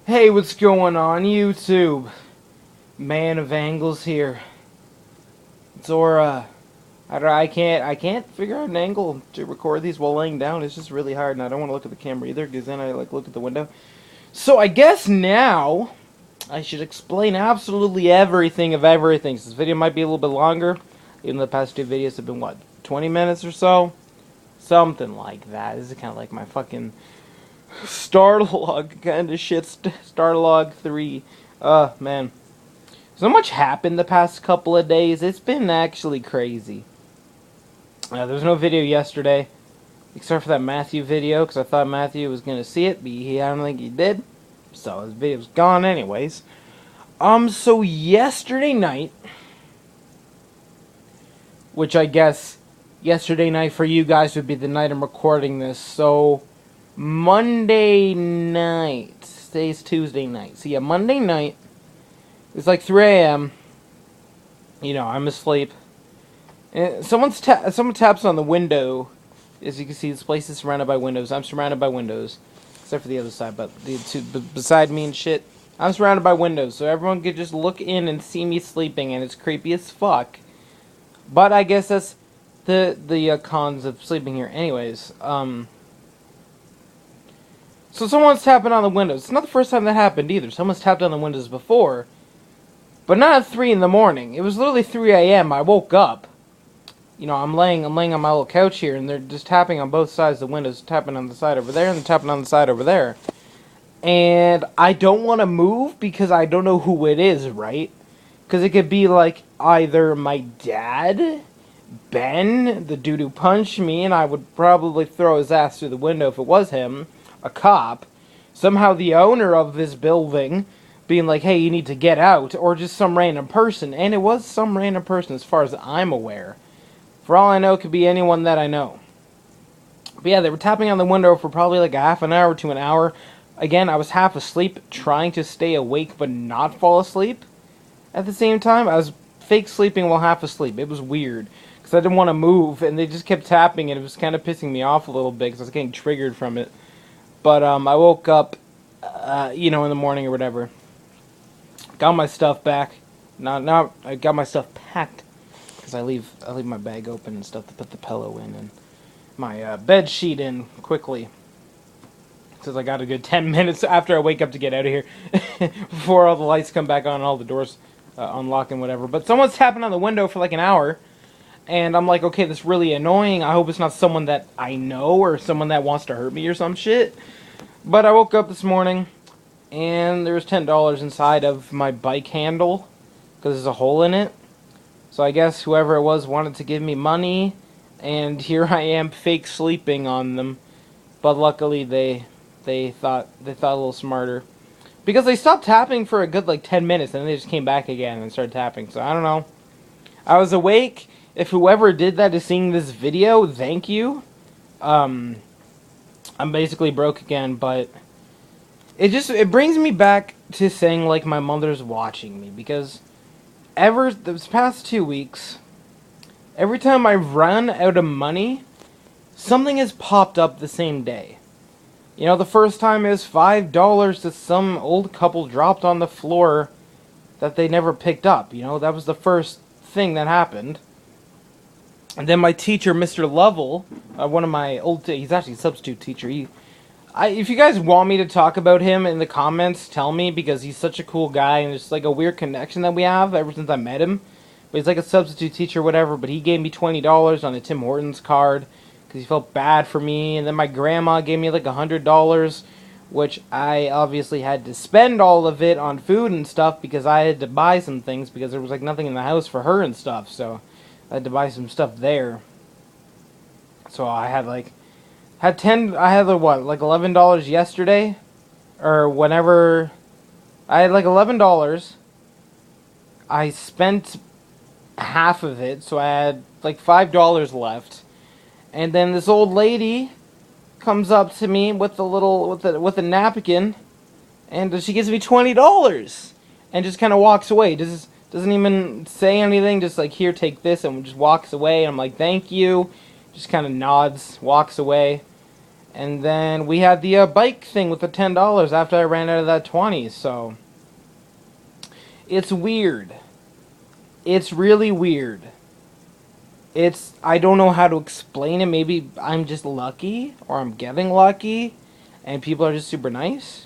Hey, what's going on YouTube? Man of Angles here. Zora. I can't figure out an angle to record these while laying down. It's just really hard, and I don't want to look at the camera either, because then I look at the window. So I guess now I should explain absolutely everything of everything. So this video might be a little bit longer, even though the past two videos have been, what, 20 minutes or so? Something like that. This is kind of like my fucking Starlog kind of shit. Starlog 3. Man. So much happened the past couple of days. It's been actually crazy. There was no video yesterday, except for that Matthew video, because I thought Matthew was going to see it, but I don't think he did. So his video's gone anyways. So yesterday night, which I guess yesterday night for you guys would be the night I'm recording this, so Monday night. Today's Tuesday night. So yeah, Monday night. It's like 3 a.m. You know, I'm asleep. And someone taps on the window. As you can see, this place is surrounded by windows. I'm surrounded by windows. Except for the other side, but the two beside me and shit. I'm surrounded by windows, so everyone could just look in and see me sleeping, and it's creepy as fuck. But I guess that's the cons of sleeping here. Anyways, so someone's tapping on the windows. It's not the first time that happened either. Someone's tapped on the windows before. But not at 3 in the morning. It was literally 3 a.m. I woke up. You know, I'm laying on my little couch here, and they're just tapping on both sides of the windows. Tapping on the side over there, and they're tapping on the side over there. And I don't want to move because I don't know who it is, right? Because it could be like either my dad, Ben, the dude who punched me, and I would probably throw his ass through the window if it was him. A cop, somehow the owner of this building, being like, hey, you need to get out, or just some random person, and it was some random person as far as I'm aware. For all I know, it could be anyone that I know. But yeah, they were tapping on the window for probably like a half an hour to an hour. Again, I was half asleep, trying to stay awake but not fall asleep. At the same time, I was fake sleeping while half asleep. It was weird, because I didn't want to move, and they just kept tapping, and it was kind of pissing me off a little bit, because I was getting triggered from it. But I woke up, you know, in the morning or whatever. Got my stuff back. Now I got my stuff packed, because I leave my bag open and stuff to put the pillow in and my bed sheet in quickly. Since I got a good 10 minutes after I wake up to get out of here, before all the lights come back on and all the doors unlock and whatever. But someone's tapping on the window for like an hour. And I'm like, okay, that's really annoying. I hope it's not someone that I know or someone that wants to hurt me or some shit. But I woke up this morning, and there was $10 inside of my bike handle, because there's a hole in it. So I guess whoever it was wanted to give me money, and here I am fake sleeping on them. But luckily they thought a little smarter. Because they stopped tapping for a good like 10 minutes, and then they just came back again and started tapping. So I don't know. I was awake. If whoever did that is seeing this video, thank you. I'm basically broke again, but it brings me back to saying like my mother's watching me, because this past 2 weeks, every time I run out of money, something has popped up the same day. You know, the first time is $5 that some old couple dropped on the floor that they never picked up. You know, that was the first thing that happened. And then my teacher, Mr. Lovell, one of my he's actually a substitute teacher. If you guys want me to talk about him in the comments, tell me, because he's such a cool guy, and it's like a weird connection that we have ever since I met him. But he's like a substitute teacher, whatever, but he gave me $20 on a Tim Hortons card, because he felt bad for me. And then my grandma gave me like $100, which I obviously had to spend all of it on food and stuff, because I had to buy some things, because there was like nothing in the house for her and stuff, so I had to buy some stuff there. So I had like $11 yesterday, or whenever. I had like $11. I spent half of it, so I had like $5 left. And then this old lady comes up to me with a napkin, and she gives me $20 and just kind of walks away. Doesn't even say anything, just like, here, take this, and just walks away. And I'm like, thank you. Just kind of nods, walks away. And then we had the bike thing with the $10 after I ran out of that 20. So it's weird. It's really weird. I don't know how to explain it. Maybe I'm just lucky, or I'm getting lucky, and people are just super nice.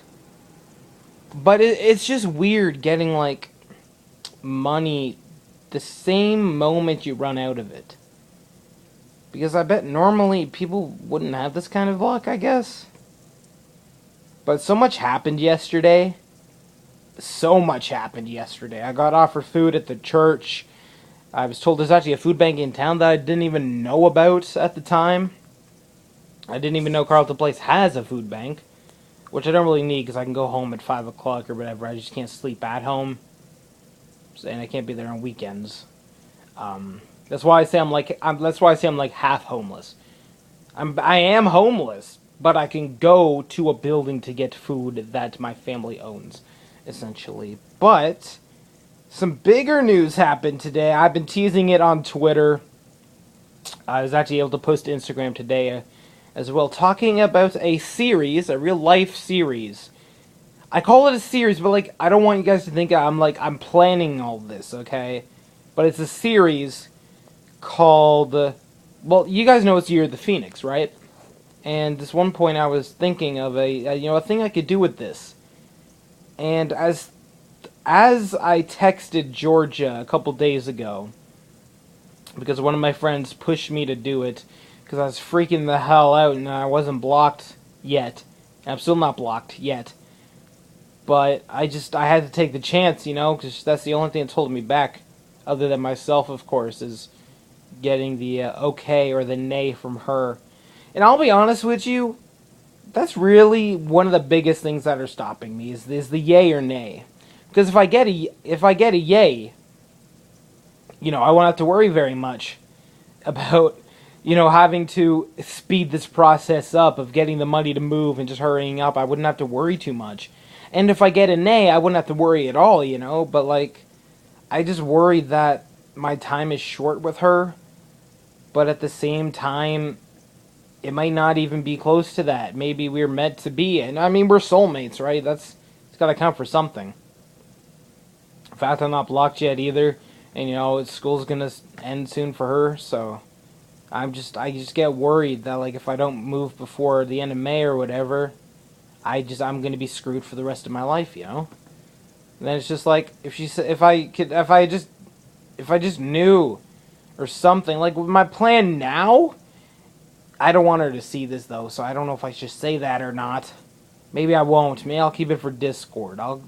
But it's just weird getting, like, money the same moment you run out of it. Because I bet normally people wouldn't have this kind of luck, I guess. But so much happened yesterday. So much happened yesterday. I got offered food at the church. I was told there's actually a food bank in town that I didn't even know about at the time. I didn't even know Carlton Place has a food bank, which I don't really need because I can go home at 5 o'clock or whatever. I just can't sleep at home, and I can't be there on weekends. That's why I say That's why I say I'm like half homeless. I am homeless, but I can go to a building to get food that my family owns, essentially. But some bigger news happened today. I've been teasing it on Twitter. I was actually able to post to Instagram today as well, talking about a series, a real life series. I call it a series, but like I don't want you guys to think I'm planning all this, okay? But it's a series called well, you guys know it's Year of the Phoenix, right? And this one point I was thinking of a thing I could do with this. And as I texted Georgia a couple days ago, because one of my friends pushed me to do it, because I was freaking the hell out and I wasn't blocked yet. I'm still not blocked yet. But I had to take the chance, because that's the only thing that's holding me back, other than myself, of course, is getting the okay or the nay from her. And I'll be honest with you, that's really one of the biggest things that are stopping me is the yay or nay. Because if I get a yay, I won't have to worry very much about having to speed this process up of getting the money to move and just hurrying up. I wouldn't have to worry too much. And if I get a nay, I wouldn't have to worry at all, But like, I just worry that my time is short with her, but at the same time, it might not even be close to that. Maybe we're meant to be, and I mean we're soulmates, right? It's got to count for something. In fact, I'm not blocked yet either, and school's gonna end soon for her, so I just get worried that like if I don't move before the end of May or whatever, I'm gonna be screwed for the rest of my life, And then it's just like if I just knew or something, like with my plan now. I don't want her to see this though, so I don't know if I should say that or not. Maybe I won't. Maybe I'll keep it for Discord. I'm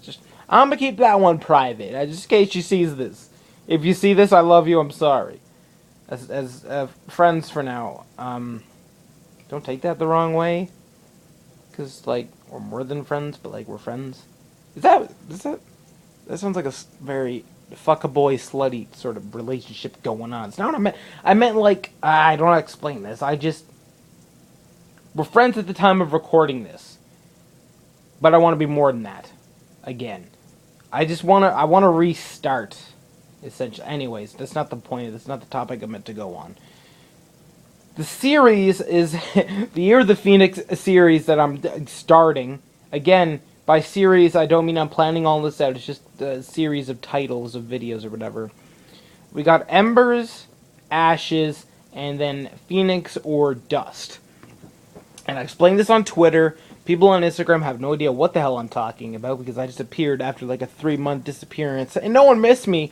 gonna keep that one private, just in case she sees this. If you see this, I love you. I'm sorry. As friends for now. Don't take that the wrong way. Cause like we're more than friends, but like we're friends. That sounds like a very fuck-a-boy slutty sort of relationship going on. It's not what I meant. I meant like I don't know how to explain this. We're friends at the time of recording this. But I want to be more than that. Again. I want to restart. Essentially. Anyways, that's not the point. That's not the topic I meant to go on. The series is the Year of the Phoenix series that I'm starting. Again, by series, I don't mean I'm planning all this out. It's just a series of titles of videos or whatever. We got Embers, Ashes, and then Phoenix or Dust. And I explained this on Twitter. People on Instagram have no idea what the hell I'm talking about because I just appeared after like a 3-month disappearance. And no one missed me.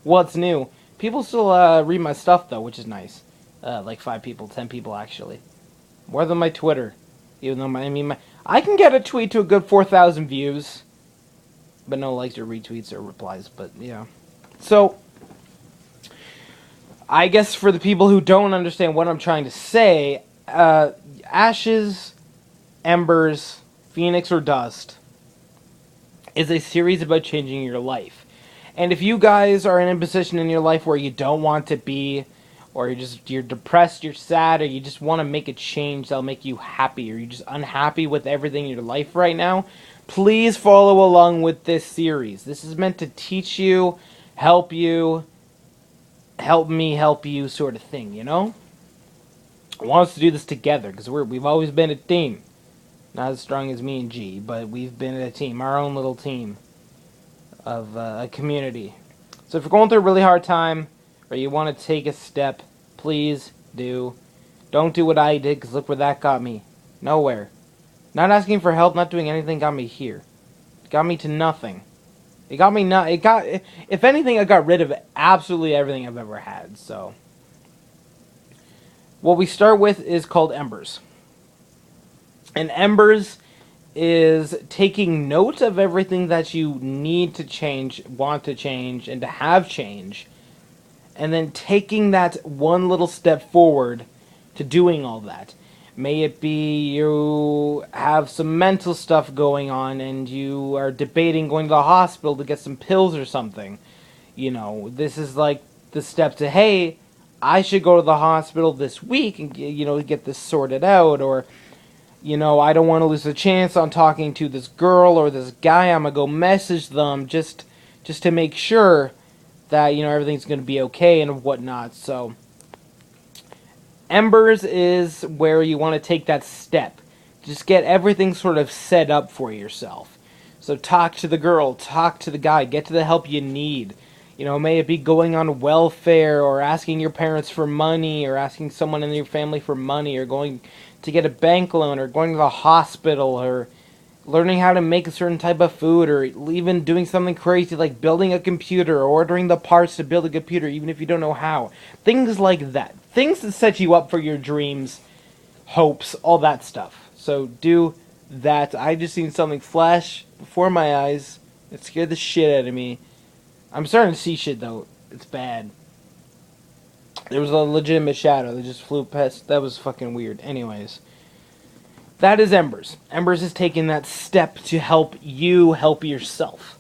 What's new? People still read my stuff though, which is nice. Like 5 people, 10 people actually. More than my Twitter. Even though I can get a tweet to a good 4,000 views. But no likes or retweets or replies. But yeah. So, I guess for the people who don't understand what I'm trying to say, Ashes, Embers, Phoenix or Dust is a series about changing your life. And if you guys are in a position in your life where you don't want to be, or you're depressed, you're sad, or you just want to make a change that'll make you happy, or you're just unhappy with everything in your life right now, please follow along with this series. This is meant to teach you, help me help you sort of thing, want us to do this together because we've always been a team. Not as strong as me and G, but we've been a team, our own little team of a community. So if you're going through a really hard time, or you want to take a step, please do. Don't do what I did, because look where that got me. Nowhere. Not asking for help, not doing anything got me here. It got me to nothing. It got me not. It got. If anything, I got rid of absolutely everything I've ever had. So, what we start with is called Embers. And Embers is taking note of everything that you need to change, want to change, and to have change, and then taking that one little step forward to doing all that. May it be you have some mental stuff going on and you are debating going to the hospital to get some pills or something. You know, this is like the step to, hey, I should go to the hospital this week and, get this sorted out. Or, I don't want to lose a chance on talking to this girl or this guy. I'm going to go message them just to make sure that, everything's going to be okay and whatnot. So, Embers is where you want to take that step. Just get everything sort of set up for yourself. So talk to the girl, talk to the guy, get to the help you need. May it be going on welfare or asking your parents for money or asking someone in your family for money or going to get a bank loan or going to the hospital or learning how to make a certain type of food or even doing something crazy like building a computer or ordering the parts to build a computer even if you don't know how. Things like that. Things that set you up for your dreams, hopes, all that stuff. So do that. I just seen something flash before my eyes. It scared the shit out of me. I'm starting to see shit though. It's bad. There was a legitimate shadow that just flew past. That was fucking weird. Anyways. That is Embers. Embers is taking that step to help you help yourself.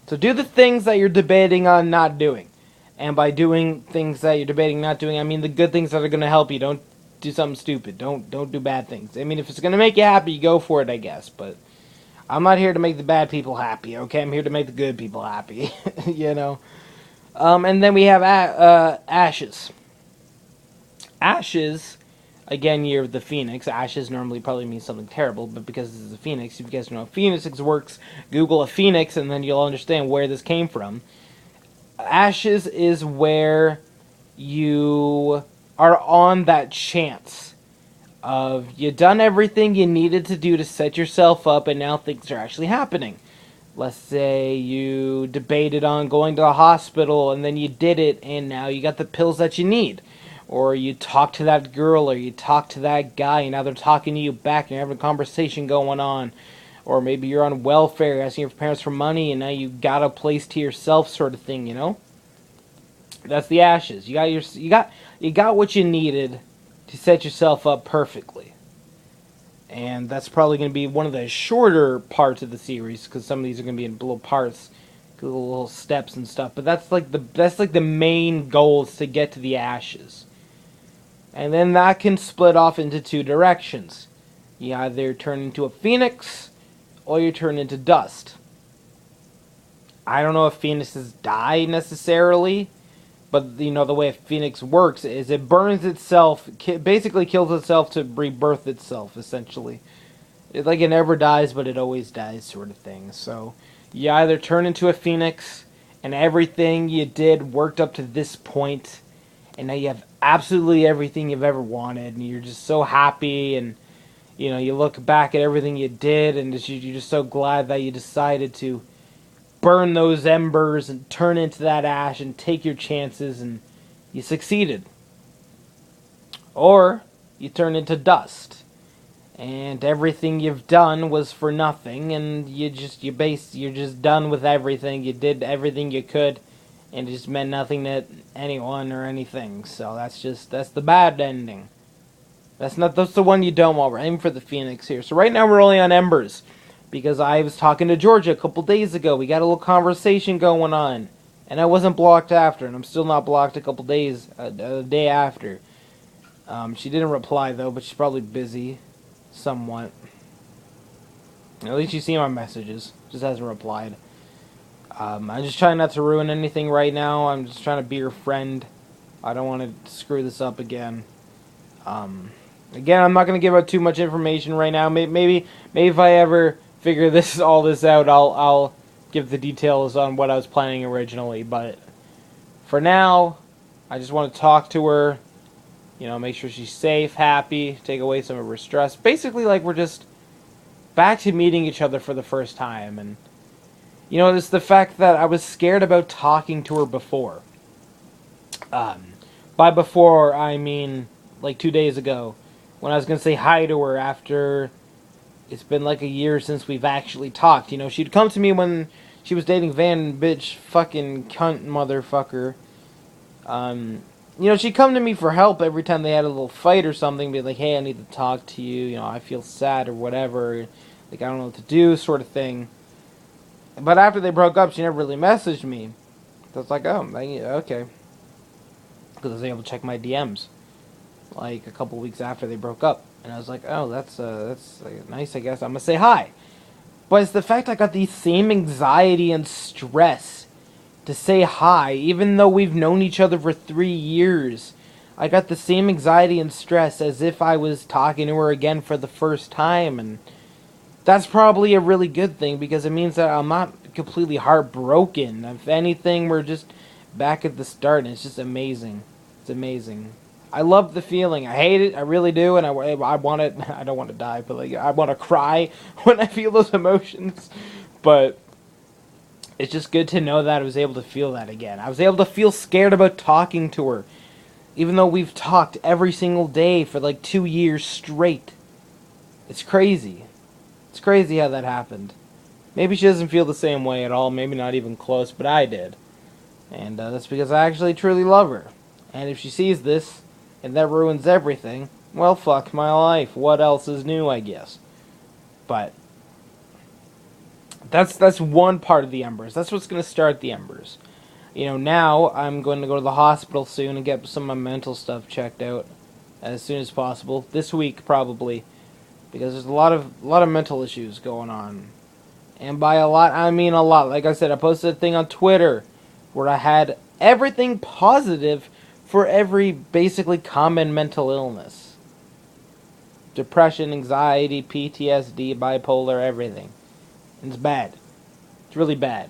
So do the things that you're debating on not doing. And by doing things that you're debating not doing, I mean the good things that are going to help you. Don't do something stupid. Don't do bad things. I mean, if it's going to make you happy, go for it, I guess. But I'm not here to make the bad people happy, okay? I'm here to make the good people happy, And then we have Ashes. Ashes... Again, year of the Phoenix. Ashes normally probably means something terrible, but because this is a Phoenix, if you guys don't know how Phoenix works, Google a Phoenix and then you'll understand where this came from. Ashes is where you are on that chance of you done everything you needed to do to set yourself up and now things are actually happening. Let's say you debated on going to the hospital and then you did it and now you got the pills that you need. Or you talk to that girl, or you talk to that guy, and now they're talking to you back, and you're having a conversation going on. Or maybe you're on welfare, asking your parents for money, and now you got a place to yourself, sort of thing, That's the Ashes. You got what you needed to set yourself up perfectly. And that's probably going to be one of the shorter parts of the series, because some of these are going to be in little parts, little steps and stuff. But that's like the main goal is to get to the Ashes. And then that can split off into two directions. You either turn into a phoenix, or you turn into dust. I don't know if phoenixes die necessarily, but the way a phoenix works is it burns itself, basically kills itself to rebirth itself, essentially. It never dies, but it always dies, sort of thing. So you either turn into a phoenix, and everything you did worked up to this point, and now you have absolutely everything you've ever wanted, and you're just so happy, and you look back at everything you did, and you're just so glad that you decided to burn those embers and turn into that ash and take your chances, and you succeeded. Or you turn into dust, and everything you've done was for nothing, and you're just done with everything. You did everything you could, and it just meant nothing to anyone or anything. So that's the bad ending. That's the one you don't want. We're aiming for the Phoenix here. So right now we're only on Embers, because I was talking to Georgia a couple days ago. We got a little conversation going on, and I wasn't blocked after, and I'm still not blocked a day after. She didn't reply though, but she's probably busy, somewhat. At least you see my messages. Just hasn't replied. I'm just trying not to ruin anything right now. I'm just trying to be your friend. I don't want to screw this up again. Um, Again, I'm not going to give out too much information right now. Maybe if I ever figure all this out, I'll give the details on what I was planning originally. But for now, I just want to talk to her. You know, make sure she's safe, happy, take away some of her stress. Basically, like we're just back to meeting each other for the first time. And you know, it's the fact that I was scared about talking to her before. Um, by before, I mean like 2 days ago, when I was gonna say hi to her after it's been like a year since we've actually talked. You know, she'd come to me when she was dating Van bitch fucking cunt motherfucker. Um, you know, she'd come to me for help every time they had a little fight or something, be like, hey, I need to talk to you, you know, I feel sad or whatever, like I don't know what to do, sort of thing. But after they broke up, she never really messaged me. So it's like, oh, okay. Because I was able to check my DMs, like a couple weeks after they broke up. And I was like, oh, that's nice, I guess. I'm going to say hi. But it's the fact I got the same anxiety and stress to say hi, even though we've known each other for 3 years. I got the same anxiety and stress as if I was talking to her again for the first time. And that's probably a really good thing because it means that I'm not completely heartbroken. If anything, we're just back at the start, and it's just amazing. It's amazing. I love the feeling. I hate it. I really do, and I want it. I don't want to die, but like I want to cry when I feel those emotions. But it's just good to know that I was able to feel that again. I was able to feel scared about talking to her, even though we've talked every single day for like 2 years straight. It's crazy. It's crazy how that happened. Maybe she doesn't feel the same way at all. Maybe not even close, but I did. And that's because I actually truly love her. And if she sees this, and that ruins everything, well, fuck my life. What else is new, I guess. But that's one part of the Embers. That's what's going to start the Embers. You know, now I'm going to go to the hospital soon and get some of my mental stuff checked out as soon as possible. This week, probably. Because there's a lot of mental issues going on. And by a lot, I mean a lot. Like I said, I posted a thing on Twitter where I had everything positive for every basically common mental illness. Depression, anxiety, PTSD, bipolar, everything. And it's bad. It's really bad.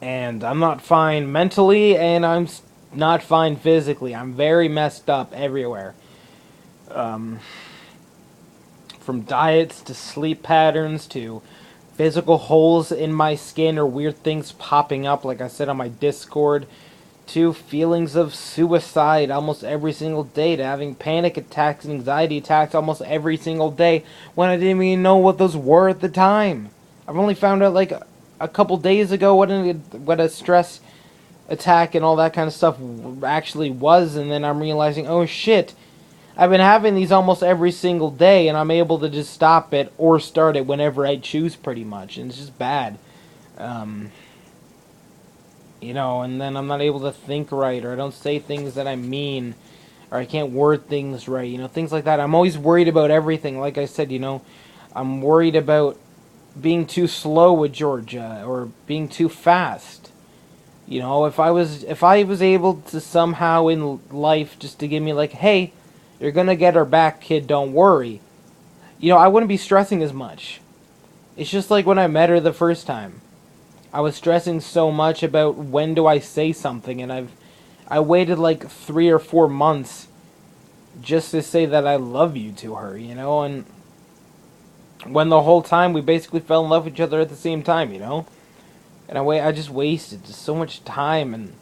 And I'm not fine mentally, and I'm not fine physically. I'm very messed up everywhere. From diets to sleep patterns to physical holes in my skin or weird things popping up, like I said on my Discord, to feelings of suicide almost every single day, to having panic attacks and anxiety attacks almost every single day when I didn't even know what those were at the time. I've only found out like a couple days ago what a stress attack and all that kind of stuff actually was, and then I'm realizing, oh shit, I've been having these almost every single day, and I'm able to just stop it or start it whenever I choose, pretty much. And it's just bad. You know, and then I'm not able to think right, or I don't say things that I mean, or I can't word things right, you know, things like that. I'm always worried about everything. Like I said, you know, I'm worried about being too slow with Georgia, or being too fast. You know, if I was able to somehow in life just to give me like, hey, you're gonna get her back, kid, don't worry. You know, I wouldn't be stressing as much. It's just like when I met her the first time. I was stressing so much about when do I say something, and I waited like 3 or 4 months just to say that I love you to her, you know, and when the whole time we basically fell in love with each other at the same time, you know? And I just wasted just so much time. And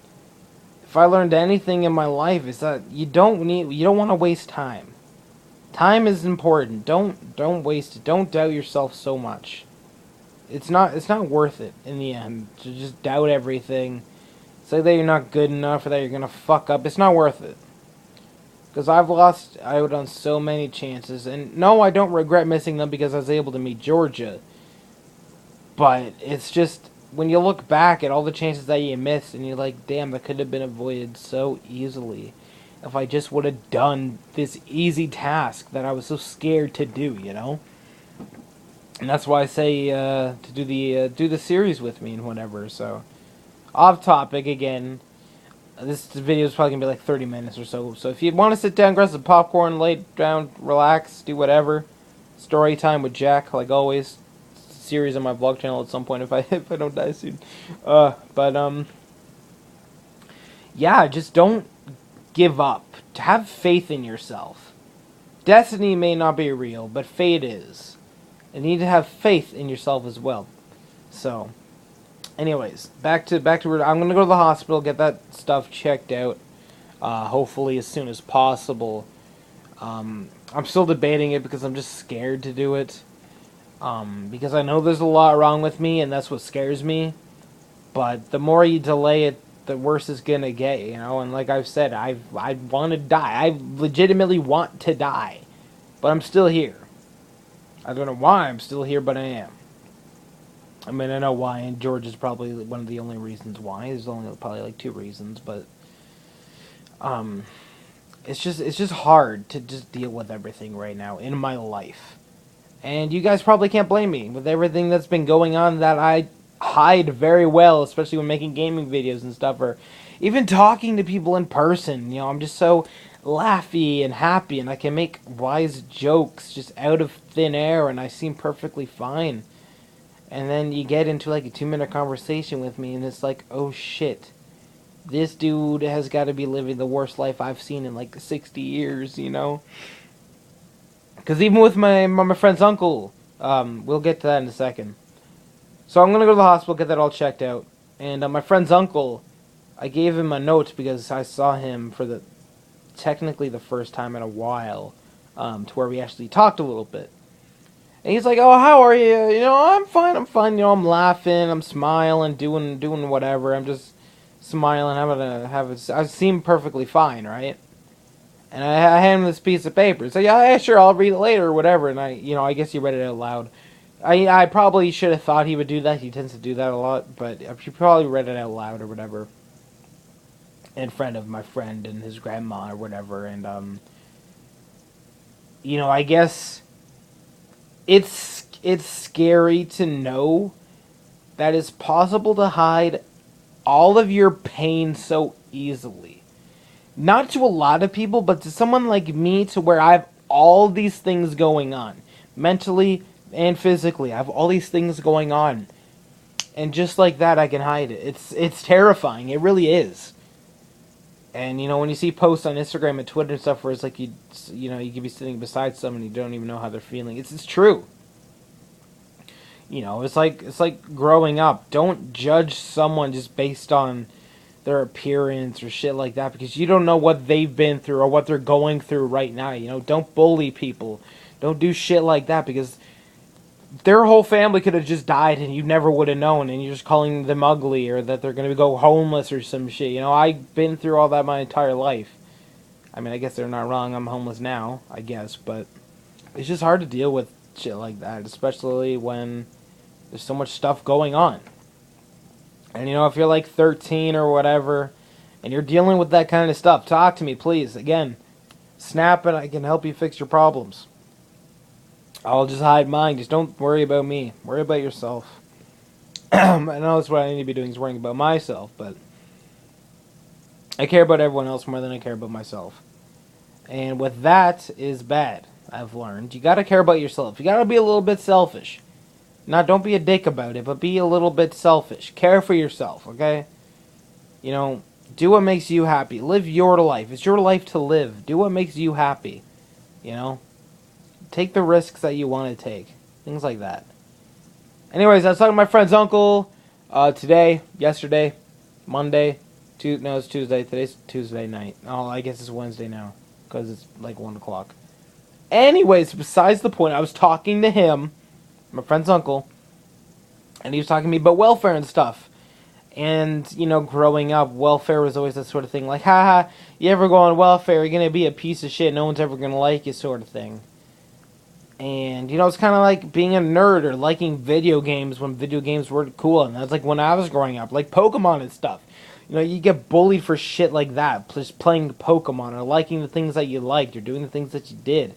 if I learned anything in my life, is that you don't want to waste time. Time is important. Don't waste it. Don't doubt yourself so much. It's not worth it in the end to just doubt everything. Say that you're not good enough or that you're gonna fuck up. It's not worth it. Because I've out on so many chances, and no, I don't regret missing them because I was able to meet Georgia. But it's just when you look back at all the chances that you missed, and you're like, damn, that could have been avoided so easily if I just would have done this easy task that I was so scared to do, you know? And that's why I say to do the series with me and whatever. So, off topic again. This video is probably going to be like 30 minutes or so. So if you want to sit down, grab some popcorn, lay down, relax, do whatever. Story time with Jack, like always. Series on my vlog channel at some point if I don't die soon. Yeah, just don't give up. Have faith in yourself. Destiny may not be real, but fate is. And you need to have faith in yourself as well. So, anyways, back to where I'm gonna go to the hospital, get that stuff checked out. Hopefully as soon as possible. I'm still debating it because I'm just scared to do it. Because I know there's a lot wrong with me, and that's what scares me. But the more you delay it, the worse it's gonna get, you know. And like I've said, I want to die. I legitimately want to die, but I'm still here. I don't know why I'm still here, but I am. I mean, I know why, and George is probably one of the only reasons why. There's only probably like 2 reasons, but it's just hard to just deal with everything right now in my life. And you guys probably can't blame me with everything that's been going on that I hide very well, especially when making gaming videos and stuff, or even talking to people in person. You know, I'm just so laughy and happy, and I can make wise jokes just out of thin air, and I seem perfectly fine. And then you get into like a 2-minute conversation with me, and it's like, oh shit, this dude has got to be living the worst life I've seen in like 60 years, you know? Because even with my friend's uncle, we'll get to that in a second. So I'm going to go to the hospital, get that all checked out. And my friend's uncle, I gave him a note because I saw him for technically the first time in a while, to where we actually talked a little bit. And he's like, oh, how are you? You know, I'm fine. You know, I'm laughing, I'm smiling, doing whatever. I'm just smiling, I seem perfectly fine, right? And I hand him this piece of paper. So yeah, sure, I'll read it later or whatever. And I guess he read it out loud. I probably should have thought he would do that. He tends to do that a lot, but he probably read it out loud or whatever. In front of my friend and his grandma or whatever. And I guess it's scary to know that it's possible to hide all of your pain so easily. Not to a lot of people, but to someone like me, to where I have all these things going on. Mentally and physically. I have all these things going on. And just like that, I can hide it. It's terrifying. It really is. And, when you see posts on Instagram and Twitter and stuff where it's like, you could be sitting beside someone and you don't even know how they're feeling. It's true. It's like growing up. Don't judge someone just based on their appearance or shit like that, because you don't know what they've been through or what they're going through right now. Don't bully people. Don't do shit like that, because their whole family could have just died and you never would have known, and you're just calling them ugly or that they're going to go homeless or some shit. I've been through all that my entire life. I mean, I guess they're not wrong. I'm homeless now, I guess, but it's just hard to deal with shit like that, especially when there's so much stuff going on. And, if you're like 13 or whatever, and you're dealing with that kind of stuff, talk to me, please. Again, snap and I can help you fix your problems. I'll just hide mine. Just don't worry about me. Worry about yourself. I know that's what I need to be doing, is worrying about myself, but I care about everyone else more than I care about myself. And with that is bad, I've learned. You gotta care about yourself. You gotta be a little bit selfish. Now, don't be a dick about it, but be a little bit selfish. Care for yourself, okay? Do what makes you happy. Live your life. It's your life to live. Do what makes you happy. Take the risks that you want to take. Things like that. Anyways, I was talking to my friend's uncle yesterday, Monday. No, it's Tuesday. Today's Tuesday night. Oh, I guess it's Wednesday now, because it's like 1 o'clock. Anyways, besides the point, I was talking to him, my friend's uncle, and he was talking to me about welfare and stuff. And, growing up, welfare was always that sort of thing, like, haha, you ever go on welfare, you're going to be a piece of shit, no one's ever going to like you, sort of thing. And, it's kind of like being a nerd or liking video games when video games were cool, and that's like when I was growing up, like Pokemon and stuff. You get bullied for shit like that, just playing Pokemon or liking the things that you liked or doing the things that you did.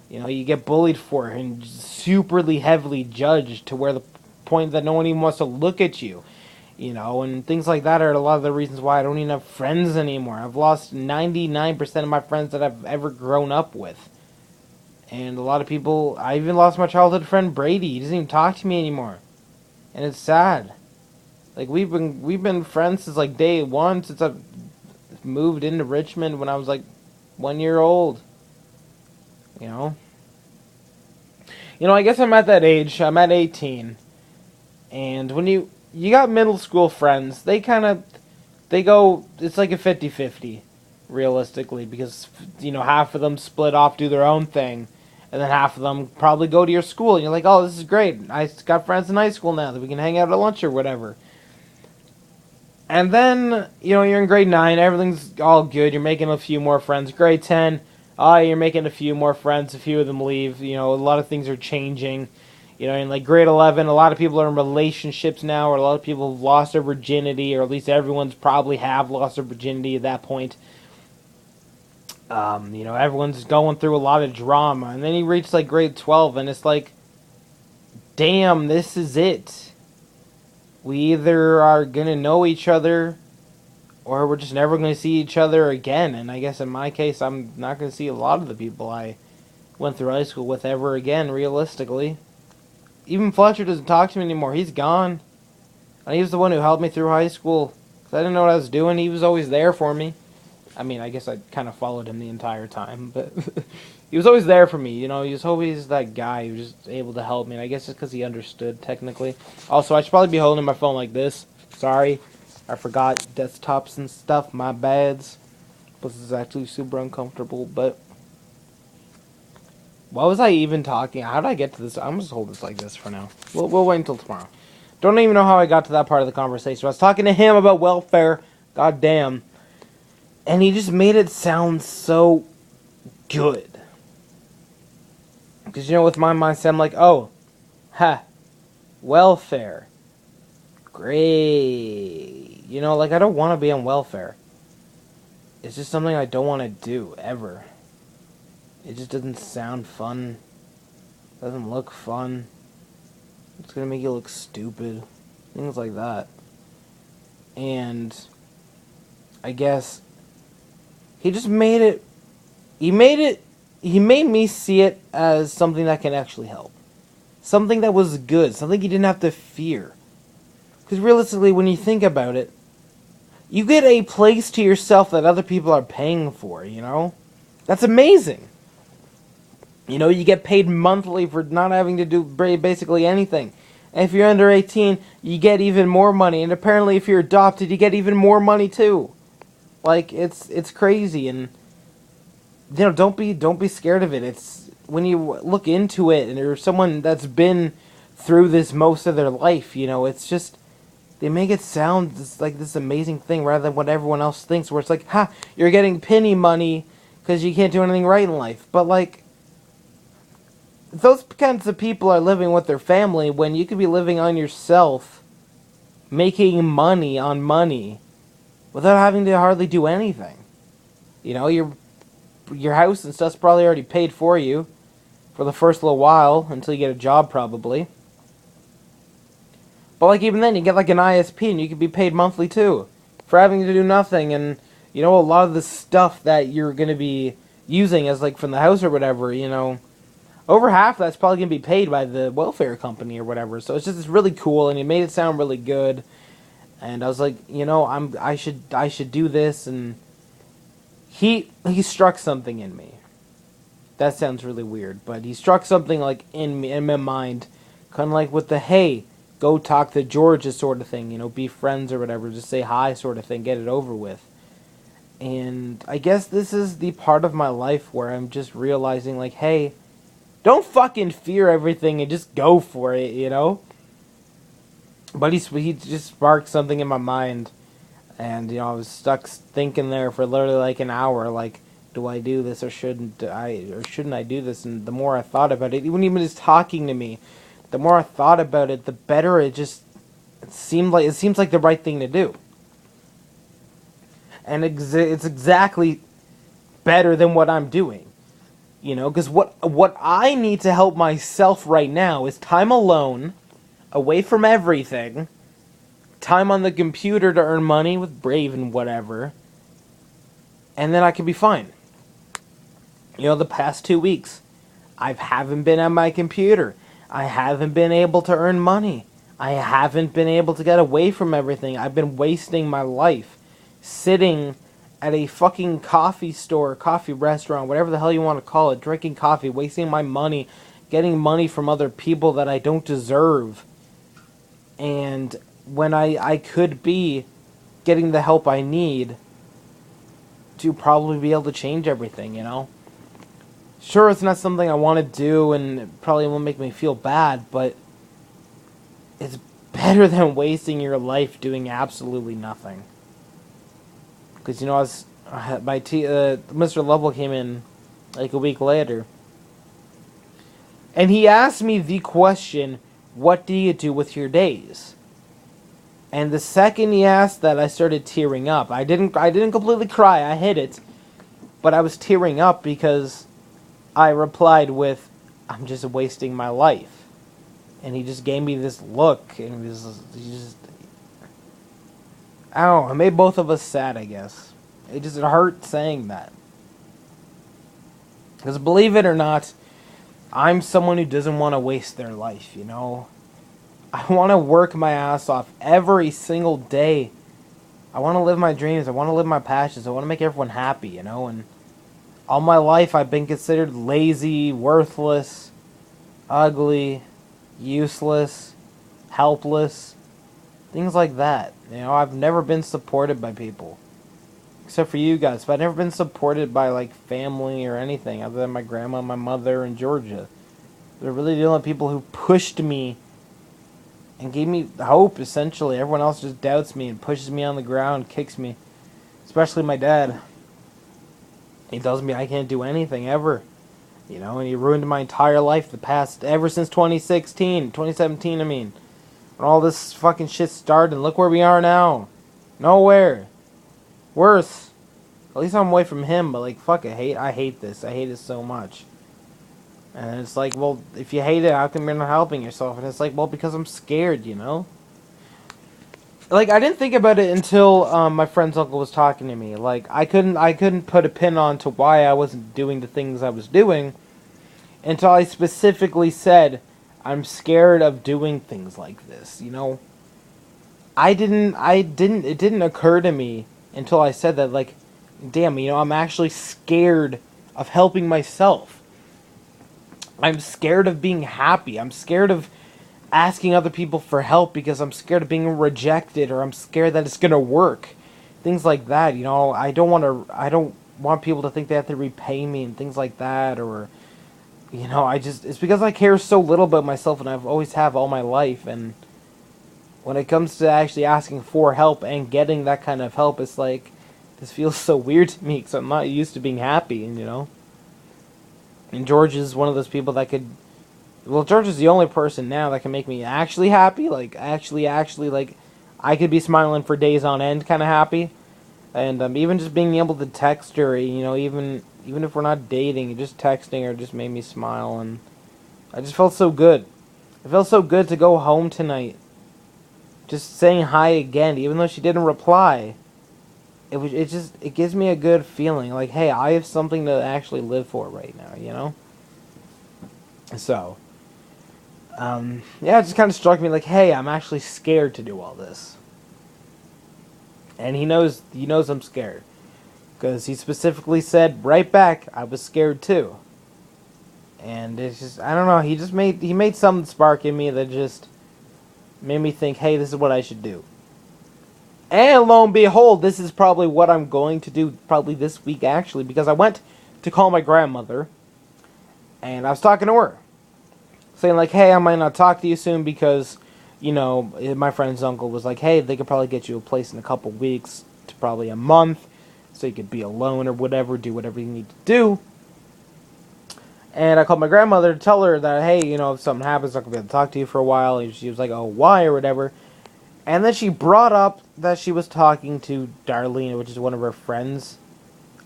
You get bullied for it and superly heavily judged to where the point that no one even wants to look at you. And things like that are a lot of the reasons why I don't even have friends anymore. I've lost 99% of my friends that I've ever grown up with. And a lot of people, I even lost my childhood friend Brady. He doesn't even talk to me anymore. And it's sad. Like we've been friends since like day one, since I've moved into Richmond when I was like 1 year old. You know? I guess I'm at that age. I'm at 18. And when you got middle school friends, they go, it's like a 50-50, realistically, because, half of them split off, do their own thing, and then half of them probably go to your school, and you're like, oh, this is great, I got friends in high school now that we can hang out at lunch or whatever. And then, you're in grade 9, everything's all good, you're making a few more friends. Grade 10, you're making a few more friends, a few of them leave, a lot of things are changing. In like grade 11, a lot of people are in relationships now, or a lot of people have lost their virginity, or at least everyone's probably have lost their virginity at that point. Everyone's going through a lot of drama. And then you reach like grade 12, and it's like, damn, this is it. We either are going to know each other, or we're just never going to see each other again. And I guess in my case, I'm not going to see a lot of the people I went through high school with ever again, realistically. Even Fletcher doesn't talk to me anymore. He's gone. And he was the one who helped me through high school. Because I didn't know what I was doing. He was always there for me. I mean, I guess I kind of followed him the entire time. But he was always there for me. He was always that guy who was just able to help me. And I guess it's because he understood, technically. Also, I should probably be holding my phone like this. Sorry. I forgot desktops and stuff. My bads. This is actually super uncomfortable. But why was I even talking? How did I get to this? I'm just hold this like this for now. We'll wait until tomorrow. Don't even know how I got to that part of the conversation. I was talking to him about welfare. God damn. And he just made it sound so good. Because, with my mindset, I'm like, oh, welfare. Great. I don't want to be on welfare. It's just something I don't want to do, ever. It just doesn't sound fun. Doesn't look fun. It's gonna make you look stupid. Things like that. And I guess he just made it. He made me see it as something that can actually help. Something that was good. Something you didn't have to fear. Because realistically, when you think about it, you get a place to yourself that other people are paying for, That's amazing. You get paid monthly for not having to do basically anything. And if you're under 18, you get even more money. And apparently if you're adopted, you get even more money too. Like, it's crazy. And, don't be scared of it. It's, when you look into it and there's someone that's been through this most of their life, it's just, they make it sound like this amazing thing rather than what everyone else thinks, where it's like, you're getting penny money because you can't do anything right in life. But, like, those kinds of people are living with their family when you could be living on yourself, making money on money, without having to hardly do anything. Your house and stuff's probably already paid for you for the first little while, until you get a job, probably. But, like, even then, you get, like, an ISP, and you could be paid monthly, too, for having to do nothing. And, a lot of the stuff that you're going to be using as, like, from the house or whatever, over half that's probably going to be paid by the welfare company or whatever. So it's really cool, and it made it sound really good. And I was like, I should do this. And he struck something in me. That sounds really weird, but he struck something like in me, in my mind, kind of like with the, hey, go talk to Georgia sort of thing, be friends or whatever, just say hi sort of thing, get it over with. And I guess this is the part of my life where I'm just realizing, like, hey, don't fucking fear everything and just go for it, But he just sparked something in my mind. And, I was stuck thinking there for literally like an hour, like, do I do this or shouldn't I do this? And the more I thought about it, even just talking to me, the more I thought about it, the better it seems like the right thing to do. And it's exactly better than what I'm doing. Because what I need to help myself right now is time alone, away from everything, time on the computer to earn money with Brave and whatever, and then I could be fine. You know, the past 2 weeks, I haven't been at my computer. I haven't been able to earn money. I haven't been able to get away from everything. I've been wasting my life sitting at a fucking coffee store, coffee restaurant, whatever the hell you want to call it, drinking coffee, wasting my money, getting money from other people that I don't deserve. And when I could be getting the help I need to probably be able to change everything, you know? Sure, it's not something I want to do, and it probably won't make me feel bad, but it's better than wasting your life doing absolutely nothing. Because, you know, Mr. Lovell came in like a week later, and he asked me the question, what do you do with your days? And the second he asked that, I started tearing up. I didn't completely cry, I hid it, but I was tearing up because I replied with, I'm just wasting my life. And he just gave me this look, and he just I don't know, it made both of us sad, I guess. It hurt saying that. Because believe it or not, I'm someone who doesn't want to waste their life, you know? I want to work my ass off every single day. I want to live my dreams, I want to live my passions, I want to make everyone happy, you know? And all my life I've been considered lazy, worthless, ugly, useless, helpless, things like that. You know, I've never been supported by people. Except for you guys. But I've never been supported by, like, family or anything other than my grandma, my mother, and Georgia. They're really the only people who pushed me and gave me hope, essentially. Everyone else just doubts me and pushes me on the ground, kicks me. Especially my dad. He tells me I can't do anything ever. You know, and he ruined my entire life ever since 2017, I mean. When all this fucking shit started, and look where we are now. Nowhere. Worse. At least I'm away from him, but like, fuck, I hate this. I hate it so much. And it's like, well, if you hate it, how come you're not helping yourself? And it's like, well, because I'm scared, you know? Like, I didn't think about it until my friend's uncle was talking to me. Like, I couldn't put a pin on to why I wasn't doing the things I was doing until I specifically said, I'm scared of doing things like this, you know? It didn't occur to me until I said that, like, damn, you know, I'm actually scared of helping myself. I'm scared of being happy. I'm scared of asking other people for help because I'm scared of being rejected, or I'm scared that it's gonna work. Things like that, you know. I don't want people to think they have to repay me and things like that, or, you know, it's because I care so little about myself, and I've always have all my life, and when it comes to actually asking for help and getting that kind of help, it's like, this feels so weird to me because I'm not used to being happy, and, you know. And George is one of those people that could... Well, George is the only person now that can make me actually happy. Like, actually, like, I could be smiling for days on end kind of happy. And even just being able to text her, you know, even if we're not dating, just texting her just made me smile. And I just felt so good. It felt so good to go home tonight. Just saying hi again, even though she didn't reply. It gives me a good feeling. Like, hey, I have something to actually live for right now, you know? So, yeah, it just kind of struck me like, hey, I'm actually scared to do all this. And he knows I'm scared. Because he specifically said, right back, I was scared too. And it's just, I don't know, he made some spark in me that just made me think, hey, this is what I should do. And lo and behold, this is probably what I'm going to do probably this week, actually, because I went to call my grandmother, and I was talking to her, saying like, hey, I might not talk to you soon because, you know, my friend's uncle was like, hey, they could probably get you a place in a couple weeks to probably a month, so you could be alone or whatever, do whatever you need to do. And I called my grandmother to tell her that, hey, you know, if something happens, I'm not going to be able to talk to you for a while. And she was like, oh, why, or whatever. And then she brought up that she was talking to Darlene, which is one of her friends.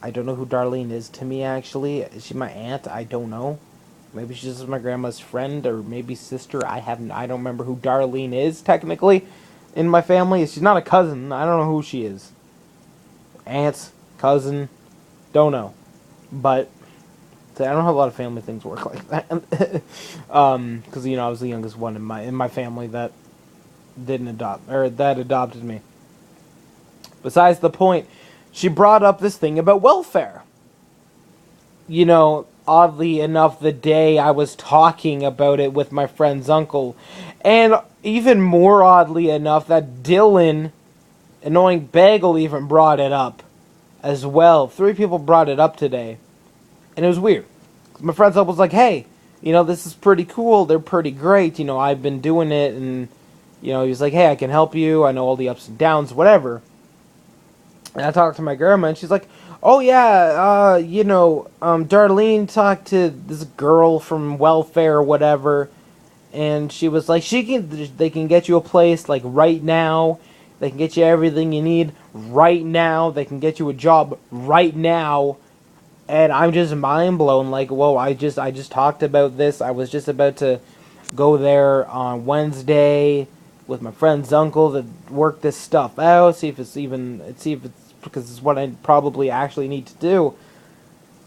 I don't know who Darlene is to me, actually. Is she my aunt? I don't know. Maybe she's just my grandma's friend, or maybe sister. I don't remember who Darlene is, technically. in my family. She's not a cousin. I don't know who she is. Aunt, cousin, don't know. But I don't know how a lot of family things work like that. Because I was the youngest one in my family that didn't adopt, or that adopted me. Besides the point, she brought up this thing about welfare. Oddly enough, the day I was talking about it with my friend's uncle, and even more oddly enough, that Dylan, annoying Bagel, even brought it up as well. 3 people brought it up today, and it was weird. My friend's uncle was like, "Hey, this is pretty cool. They're pretty great. I've been doing it," and he was like, "Hey, I can help you. I know all the ups and downs, whatever." And I talked to my grandma, and she's like, "Oh yeah, Darlene talked to this girl from welfare or whatever, and she was like, they can get you a place like right now. They can get you everything you need right now. They can get you a job right now." And I'm just mind blown. Like, whoa! I just talked about this. I was just about to go there on Wednesday with my friend's uncle to work this stuff out. See if it's because it's what I probably actually need to do.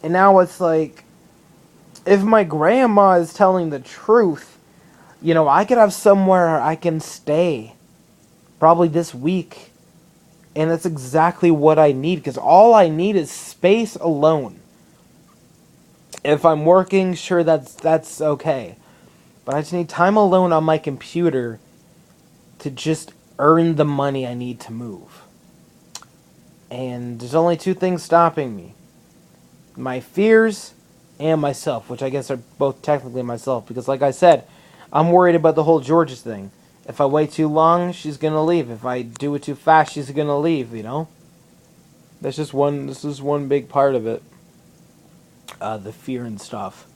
And now it's like, if my grandma is telling the truth, I could have somewhere I can stay, probably this week. And that's exactly what I need, because all I need is space alone. If I'm working, sure, that's okay. But I just need time alone on my computer to just earn the money I need to move. And there's only 2 things stopping me. My fears and myself, which I guess are both technically myself. Because like I said, I'm worried about the whole George's thing. If I wait too long, she's going to leave. If I do it too fast, she's going to leave, This is one big part of it. The fear and stuff.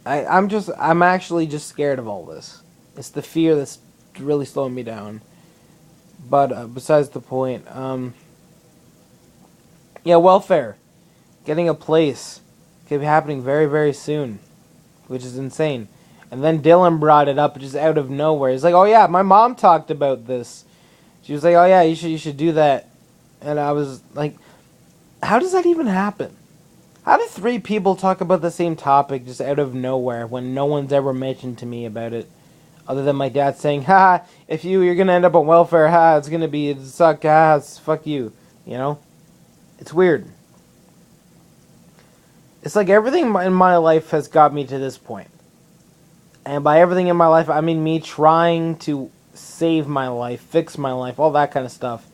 I'm actually just scared of all this. It's the fear that's really slowing me down. But besides the point, yeah, welfare. Getting a place could be happening very, very soon, which is insane. And then Dylan brought it up just out of nowhere. He's like, "Oh yeah, my mom talked about this." She was like, "Oh yeah, you should do that." And I was like, how does that even happen? How do 3 people talk about the same topic just out of nowhere when no one's ever mentioned to me about it? Other than my dad saying, "Ha, if you're gonna end up on welfare, it's gonna suck, fuck you," It's weird. It's like everything in my life has got me to this point. And by everything in my life, I mean me trying to save my life, fix my life, all that kind of stuff,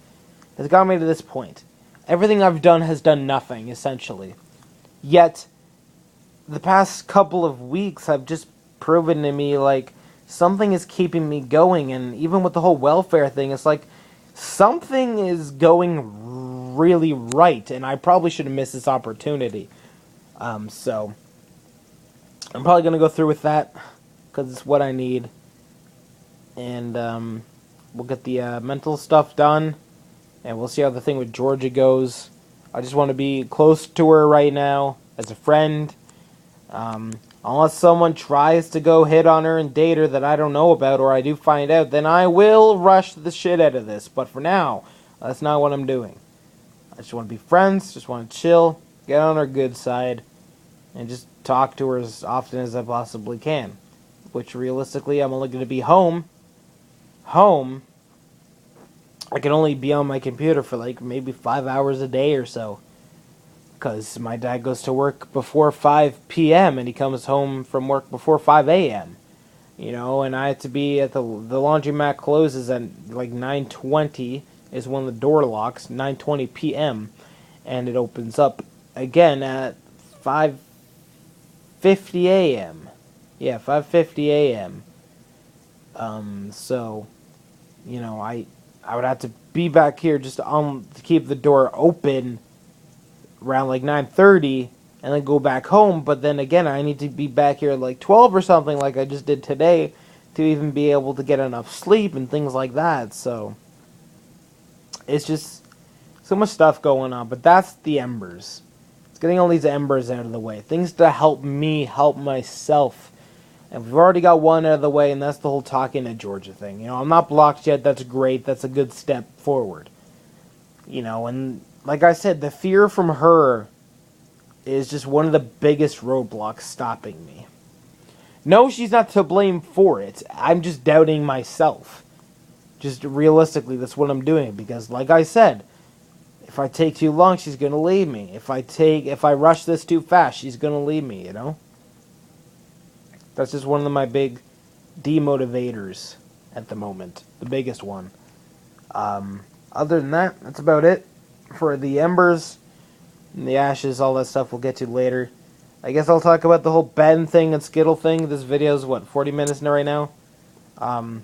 has got me to this point. Everything I've done has done nothing, essentially. Yet, the past couple of weeks have just proven to me, like, something is keeping me going. And even with the whole welfare thing, it's like, something is going really right. And I probably should have missed this opportunity. So, I'm probably going to go through with that, because it's what I need. And, we'll get the mental stuff done. And we'll see how the thing with Georgia goes. I just want to be close to her right now, as a friend. Unless someone tries to go hit on her and date her that I don't know about, or I do find out, then I will rush the shit out of this. But for now, that's not what I'm doing. I just want to be friends, just want to chill, get on her good side, and just talk to her as often as I possibly can. Which, realistically, I'm only going to be home. I can only be on my computer for like maybe 5 hours a day or so. Because my dad goes to work before 5 p.m. and he comes home from work before 5 a.m. And I have to be at the laundromat closes at like 9:20 is when the door locks, 9:20 p.m. And it opens up again at 5:50 a.m. Yeah, 5:50 a.m. So, I would have to be back here just to keep the door open around like 9:30 and then go back home. But then again, I need to be back here at like 12 or something like I just did today to even be able to get enough sleep and things like that. So it's just so much stuff going on. But that's the Embers. It's getting all these Embers out of the way. Things to help me help myself And we've already got one out of the way, and that's the whole talking to Georgia thing. You know, I'm not blocked yet. That's great. That's a good step forward. You know, and like I said, the fear from her is just one of the biggest roadblocks stopping me. No, she's not to blame for it. I'm just doubting myself. Just realistically, that's what I'm doing. Because, like I said, if I take too long, she's going to leave me. If I rush this too fast, she's going to leave me, you know? That's just one of my big demotivators at the moment. The biggest one. Other than that, that's about it for the Embers and the Ashes, all that stuff we'll get to later. I guess I'll talk about the whole Ben thing and Skittle thing. This video is, 40 minutes now right now? Don't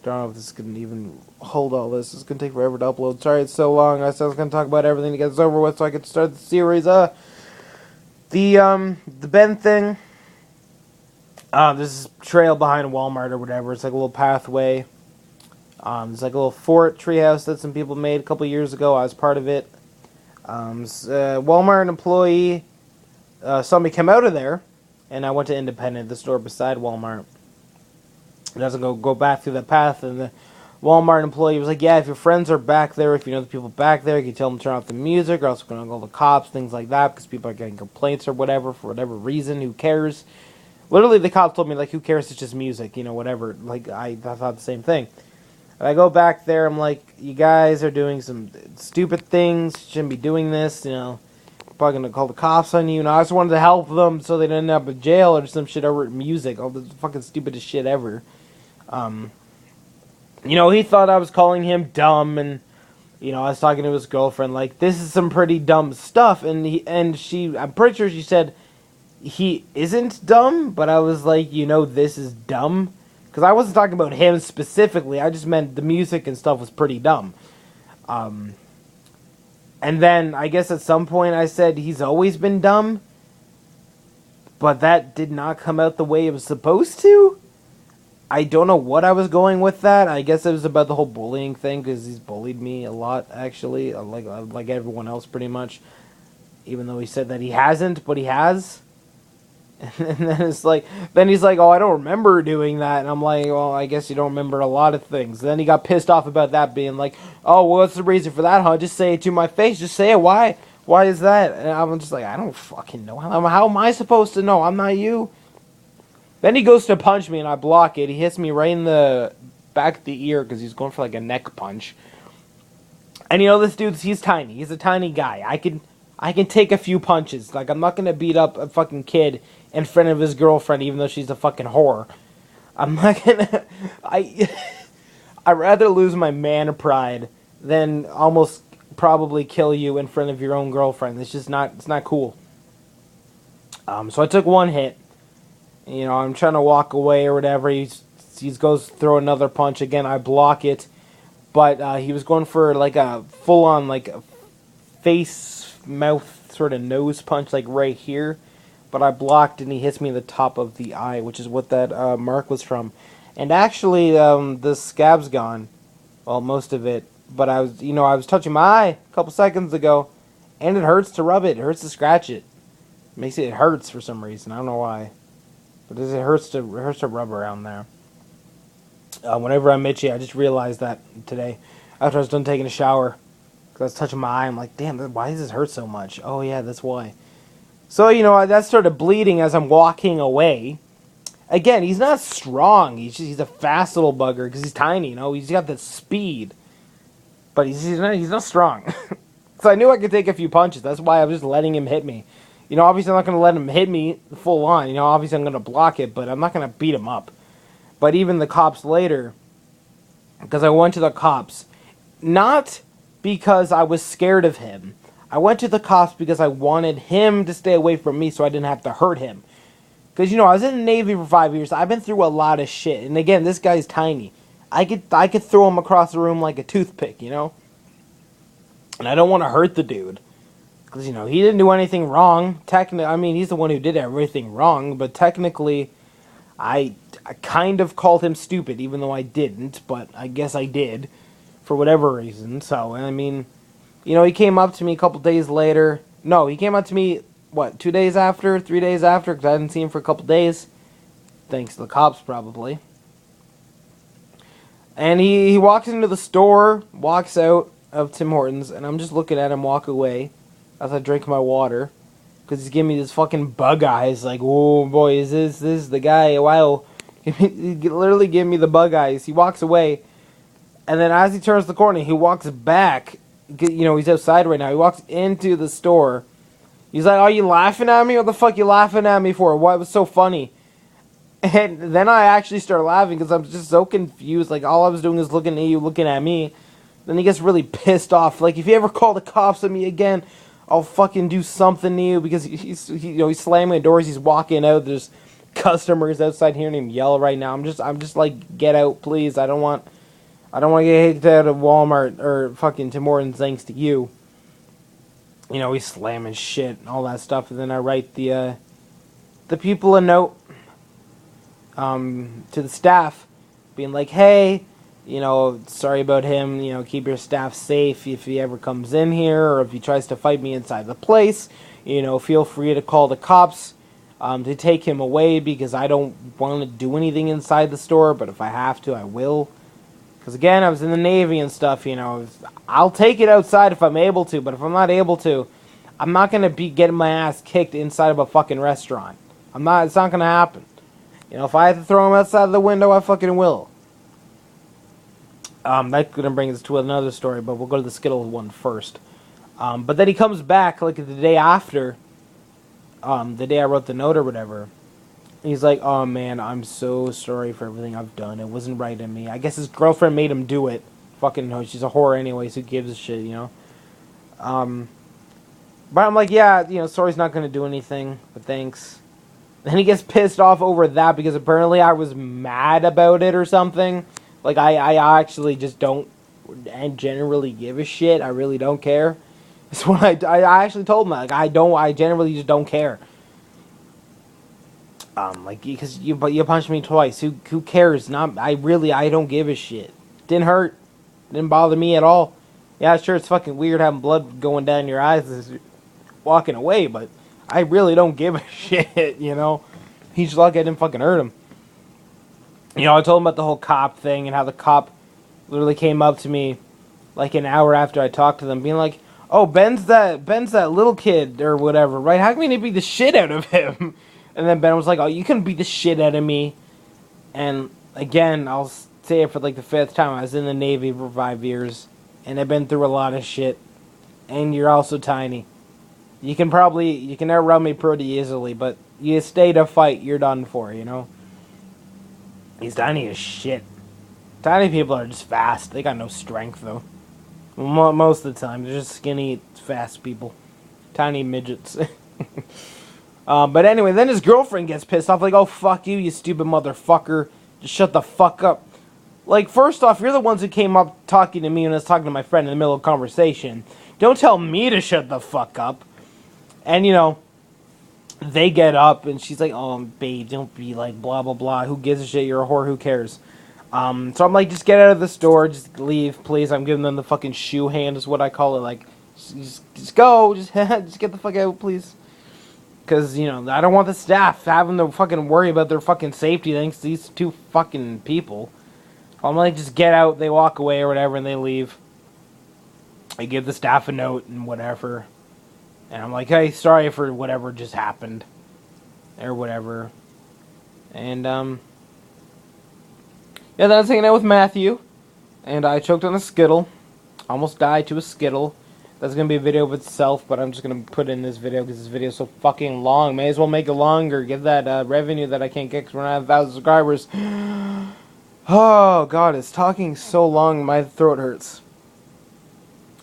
know if this can even hold all this. It's going to take forever to upload. Sorry it's so long. I said I was going to talk about everything to get this over with so I could start the series. The Ben thing. There's this trail behind Walmart or whatever. It's like a little pathway. There's like a little fort treehouse that some people made a couple years ago. I was part of it. Walmart employee saw me come out of there, and I went to Independent, the store beside Walmart. It doesn't go back through that path, and the Walmart employee was like, yeah, if your friends are back there, if you know the people back there, you can tell them to turn off the music, or else we're going to call the cops, things like that, because people are getting complaints or whatever, for whatever reason, who cares? Literally, the cops told me, like, who cares, it's just music, you know, whatever. Like, I thought the same thing. And I go back there, I'm like, you guys are doing some stupid things, shouldn't be doing this, you know, probably going to call the cops on you, and I just wanted to help them so they didn't end up in jail or some shit over music, all the fucking stupidest shit ever. You know, he thought I was calling him dumb, and, you know, I was talking to his girlfriend, like, this is some pretty dumb stuff, and she, I'm pretty sure she said, he isn't dumb, but I was like, you know, this is dumb, because I wasn't talking about him specifically, I just meant the music and stuff was pretty dumb. And then, I guess at some point I said, he's always been dumb, but that did not come out the way it was supposed to? I don't know what I was going with that. I guess it was about the whole bullying thing, because he's bullied me a lot, actually. Like everyone else, pretty much. Even though he said that he hasn't, but he has. And then it's like, then he's like, oh, I don't remember doing that. And I'm like, well, I guess you don't remember a lot of things. Then he got pissed off about that, being like, oh, well, what's the reason for that, huh? Just say it to my face. Just say it. Why? Why is that? And I'm just like, I don't fucking know. How am I supposed to know? I'm not you. Then he goes to punch me, and I block it. He hits me right in the back of the ear, because he's going for, like, a neck punch. And, you know, this dude's, he's tiny. He's a tiny guy. I can take a few punches. Like, I'm not going to beat up a fucking kid in front of his girlfriend, even though she's a fucking whore. I'm not going to... I'd rather lose my man pride than almost probably kill you in front of your own girlfriend. It's just not... It's not cool. So I took one hit. You know, I'm trying to walk away or whatever. He goes to throw another punch again. I block it. But he was going for like a full-on like a face, mouth, sort of nose punch like right here. But I blocked and he hits me in the top of the eye, which is what that mark was from. And actually, the scab's gone. Well, most of it. But I was touching my eye a couple seconds ago. And it hurts to rub it. It hurts to scratch it. It hurts for some reason. I don't know why. But it hurts to rub around there. Whenever I'm itchy, I just realized that today. After I was done taking a shower. Because I was touching my eye. I'm like, damn, why does this hurt so much? Oh, yeah, that's why. So, you know, that started bleeding as I'm walking away. Again, he's not strong. He's a fast little bugger because he's tiny, you know. He's got the speed. But he's not strong. So I knew I could take a few punches. That's why I was just letting him hit me. You know, obviously I'm not going to let him hit me full on. You know, obviously I'm going to block it, but I'm not going to beat him up. But even the cops later, because I went to the cops, not because I was scared of him. I went to the cops because I wanted him to stay away from me so I didn't have to hurt him. Because, you know, I was in the Navy for 5 years. I've been through a lot of shit. And again, this guy's tiny. I could throw him across the room like a toothpick, you know? And I don't want to hurt the dude. Because, you know, he didn't do anything wrong. Technically, I mean, he's the one who did everything wrong. But technically, I kind of called him stupid, even though I didn't. But I guess I did, for whatever reason. So, I mean, you know, he came up to me a couple days later. No, he came up to me, 2 days after, 3 days after, because I hadn't seen him for a couple days. thanks to the cops probably. And he walks into the store, walks out of Tim Hortons, and I'm just looking at him walk away as I drink my water. Because he's giving me this fucking bug eyes, like, oh boy, is this the guy? Wow. He literally gave me the bug eyes. He walks away, and then as he turns the corner, he walks back. You know, he's outside right now. He walks into the store. He's like, are you laughing at me? What the fuck you laughing at me for? What was so funny? And then I actually start laughing because I'm just so confused. Like, all I was doing is looking at you, looking at me. Then he gets really pissed off. Like, if you ever call the cops on me again, I'll fucking do something to you. Because he's slamming the doors. He's walking out. There's customers outside hearing him yell right now. I'm just like, get out, please. I don't want to get kicked out of Walmart or fucking Tim Hortons thanks to you. You know, he's slamming shit and all that stuff. And then I write the people a note. To the staff, being like, hey, you know, sorry about him, you know, keep your staff safe if he ever comes in here, or if he tries to fight me inside the place, you know, feel free to call the cops to take him away, because I don't want to do anything inside the store, but if I have to, I will. Because again, I was in the Navy and stuff, you know, I'll take it outside if I'm able to, but if I'm not able to, I'm not going to be getting my ass kicked inside of a fucking restaurant. It's not going to happen. You know, if I have to throw him outside the window, I fucking will. That couldn't bring us to another story, but we'll go to the Skittles one first. But then he comes back, like, the day after, the day I wrote the note or whatever. He's like, oh, man, I'm so sorry for everything I've done. It wasn't right in me. I guess his girlfriend made him do it. Fucking no, she's a whore anyways. Who gives a shit, you know? But I'm like, yeah, you know, sorry's not going to do anything, but thanks. Then he gets pissed off over that because apparently I was mad about it or something. Like, I actually just don't and generally give a shit. I really don't care. That's what I actually told him. Like, I generally just don't care. Like, because you punched me twice. Who cares? I don't give a shit. Didn't hurt. Didn't bother me at all. Yeah, sure, it's fucking weird having blood going down your eyes as you're walking away, but I really don't give a shit, you know? He's just lucky I didn't fucking hurt him. You know, I told him about the whole cop thing and how the cop literally came up to me like an hour after I talked to them, being like, oh, Ben's that little kid or whatever, right? How can we beat the shit out of him? And then Ben was like, oh, you can beat the shit out of me. And again, I'll say it for like the 5th time. I was in the Navy for 5 years, and I've been through a lot of shit. And you're also tiny. You can outrun me pretty easily, but you stay to fight, you're done for, you know? He's tiny as shit. Tiny people are just fast. They got no strength, though. Most of the time, they're just skinny, fast people. Tiny midgets. But anyway, then his girlfriend gets pissed off, like, oh, fuck you, you stupid motherfucker. Just shut the fuck up. Like, first off, you're the ones who came up talking to me when I was talking to my friend in the middle of a conversation. Don't tell me to shut the fuck up. And, you know, they get up, and she's like, oh, babe, don't be like, blah, blah, blah. Who gives a shit? You're a whore. Who cares? So I'm like, just get out of the store. Just leave, please. I'm giving them the fucking shoe hand is what I call it. Like, just go. Just get the fuck out, please. Because, you know, I don't want the staff having to fucking worry about their fucking safety thanks to these two fucking people. I'm like, just get out. They walk away or whatever, and they leave. I give the staff a note and whatever. And I'm like, hey, sorry for whatever just happened. Or whatever. And, yeah, then I was hanging out with Matthew. And I choked on a Skittle. Almost died to a Skittle. That's going to be a video of itself, but I'm just going to put it in this video because this video is so fucking long. May as well make it longer. Get that revenue that I can't get because we're not at 1,000 subscribers. Oh, God, it's talking so long, my throat hurts.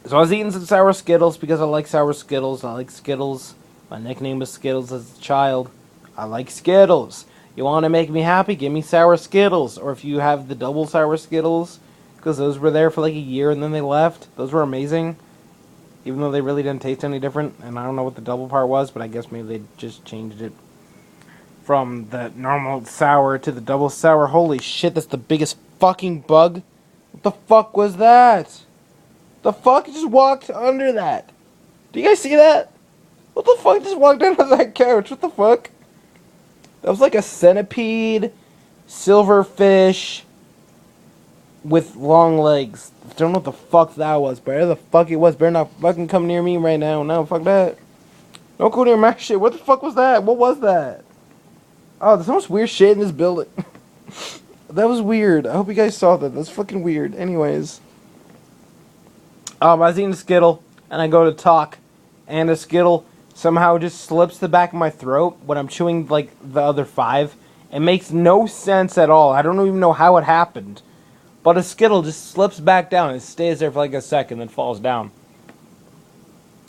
So I was eating some sour Skittles because I like sour Skittles. I like Skittles. My nickname was Skittles as a child. I like Skittles. You want to make me happy? Give me sour Skittles. Or if you have the double sour Skittles, because those were there for like a year and then they left. Those were amazing. Even though they really didn't taste any different. And I don't know what the double part was, but I guess maybe they just changed it from the normal sour to the double sour. Holy shit, that's the biggest fucking bug. What the fuck was that? The fuck just walked under that? Do you guys see that? What the fuck just walked under that couch? What the fuck? That was like a centipede silverfish with long legs. Don't know what the fuck that was, but whatever the fuck it was, better not fucking come near me right now. No, fuck that. Don't go near my shit. What the fuck was that? What was that? Oh, there's so much weird shit in this building. That was weird. I hope you guys saw that. That's fucking weird. Anyways. I was eating a Skittle, and I go to talk, and a Skittle somehow just slips the back of my throat when I'm chewing, like, the other 5. It makes no sense at all. I don't even know how it happened. But a Skittle just slips back down and stays there for like a second, then falls down.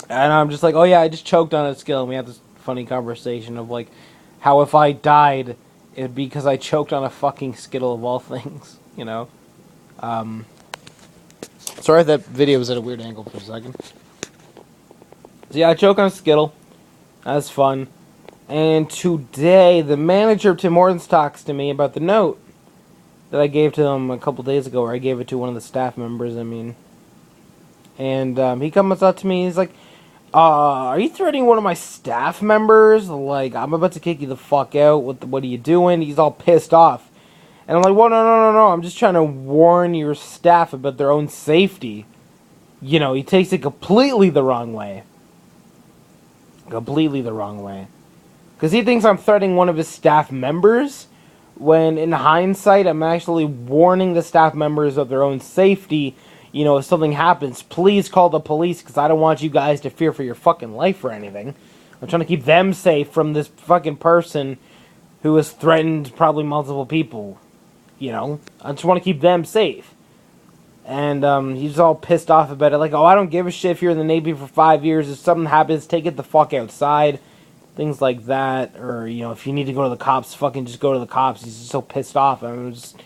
And I'm just like, oh yeah, I just choked on a Skittle. And we have this funny conversation of like, how if I died, it'd be because I choked on a fucking Skittle of all things, you know? Sorry if that video was at a weird angle for a second. So yeah, I choke on a Skittle. That's fun. And today, the manager of Tim Hortons talks to me about the note that I gave to him a couple days ago, or I gave it to one of the staff members, And he comes up to me, he's like, are you threatening one of my staff members? Like, I'm about to kick you the fuck out. What are you doing? He's all pissed off. And I'm like, well, no. I'm just trying to warn your staff about their own safety. You know, he takes it completely the wrong way. Completely the wrong way. Because he thinks I'm threatening one of his staff members, when in hindsight, I'm actually warning the staff members of their own safety. You know, if something happens, please call the police, because I don't want you guys to fear for your fucking life or anything. I'm trying to keep them safe from this fucking person who has threatened probably multiple people. You know, I just want to keep them safe. And he's all pissed off about it. Like, oh, I don't give a shit if you're in the Navy for 5 years. If something happens, take it the fuck outside. Things like that. Or, you know, if you need to go to the cops, fucking just go to the cops. He's just so pissed off. I'm just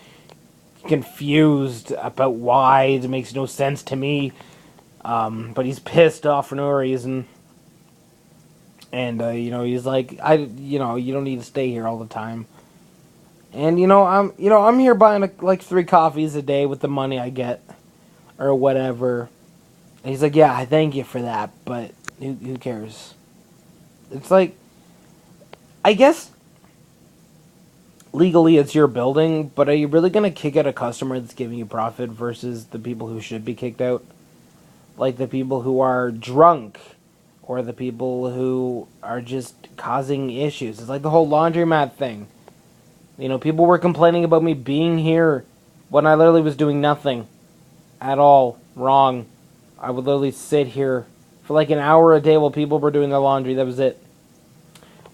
confused about why. It makes no sense to me. But he's pissed off for no reason. And, you know, he's like, you don't need to stay here all the time. And, I'm here buying, like, 3 coffees a day with the money I get. Or whatever. And he's like, yeah, I thank you for that, but who cares? It's like, I guess, legally it's your building, but are you really going to kick out a customer that's giving you profit versus the people who should be kicked out? Like the people who are drunk, or the people who are just causing issues. It's like the whole laundromat thing. You know, people were complaining about me being here when I literally was doing nothing at all wrong. I would literally sit here for like an hour a day while people were doing their laundry. That was it.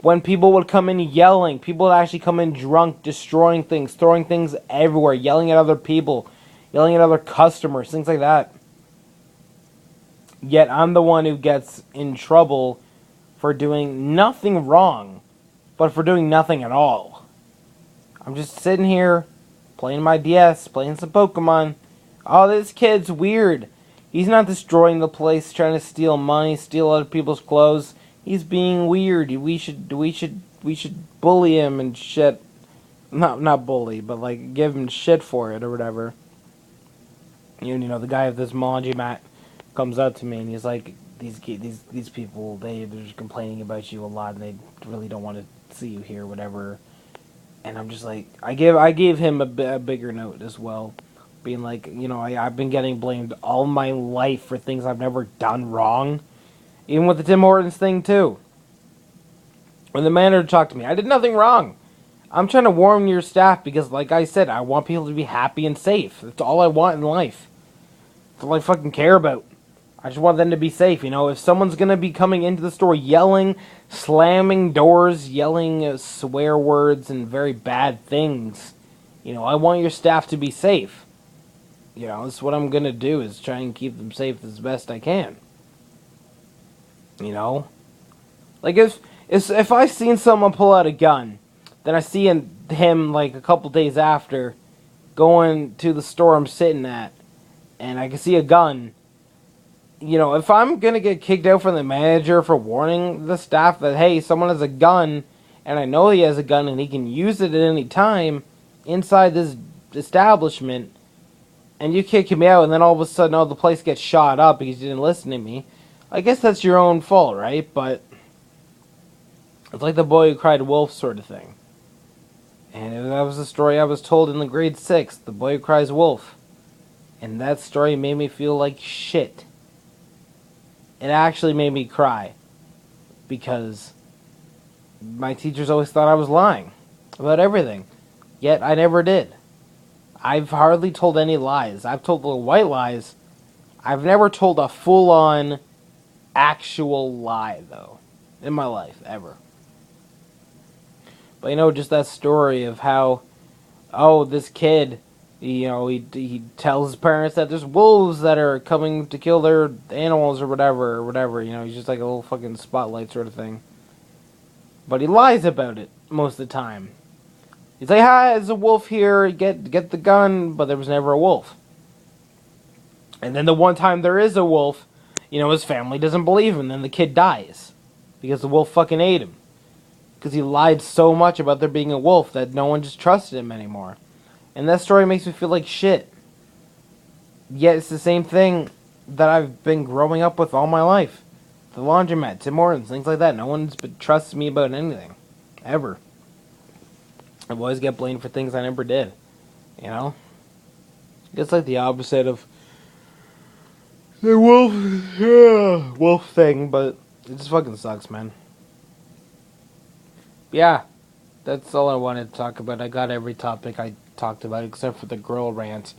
When people would come in yelling, people would actually come in drunk, destroying things, throwing things everywhere, yelling at other people, yelling at other customers, things like that. Yet I'm the one who gets in trouble for doing nothing wrong, but for doing nothing at all. I'm just sitting here, playing my DS, playing some Pokemon. Oh, this kid's weird. He's not destroying the place, trying to steal money, steal other people's clothes. He's being weird. We should bully him and shit. Not bully, but like give him shit for it or whatever. You know, the guy at this laundromat comes up to me and he's like, these people, they're just complaining about you a lot and they really don't want to see you here, whatever. And I'm just like, I gave him a bigger note as well. Being like, you know, I've been getting blamed all my life for things I've never done wrong. Even with the Tim Hortons thing, too. When the manager talked to me, I did nothing wrong. I'm trying to warn your staff because, like I said, I want people to be happy and safe. That's all I want in life. That's all I fucking care about. I just want them to be safe, you know. If someone's going to be coming into the store yelling, slamming doors, yelling swear words and very bad things, you know, I want your staff to be safe. You know, that's what I'm going to do, is try and keep them safe as best I can. You know? Like, if I seen someone pull out a gun, then I see him, like, a couple days after, going to the store I'm sitting at, and I can see a gun. You know, if I'm going to get kicked out from the manager for warning the staff that, hey, someone has a gun, and I know he has a gun and he can use it at any time inside this establishment, and you kick me out, and then all of a sudden, oh, the place gets shot up because you didn't listen to me, I guess that's your own fault, right? But it's like the boy who cried wolf sort of thing. And that was the story I was told in the grade 6, The Boy Who Cries Wolf. And that story made me feel like shit. It actually made me cry. Because my teachers always thought I was lying about everything. Yet I never did. I've hardly told any lies. I've told little white lies. I've never told a full-on actual lie, though, in my life, ever. But, just that story of how, this kid, he tells his parents that there's wolves that are coming to kill their animals or whatever. He's just like a little fucking spotlight sort of thing. But he lies about it most of the time. He's like, "Hi, there's a wolf here. Get the gun," but there was never a wolf. And then the one time there is a wolf, his family doesn't believe him. Then the kid dies because the wolf fucking ate him. Because he lied so much about there being a wolf that no one just trusted him anymore. And that story makes me feel like shit. Yet it's the same thing that I've been growing up with all my life. The laundromat, Tim Hortons, things like that. No one's been trusted me about anything. Ever. I've always get blamed for things I never did. It's like the opposite of the wolf thing, but it just fucking sucks, man. Yeah, that's all I wanted to talk about. I got every topic I talked about except for the girl rant.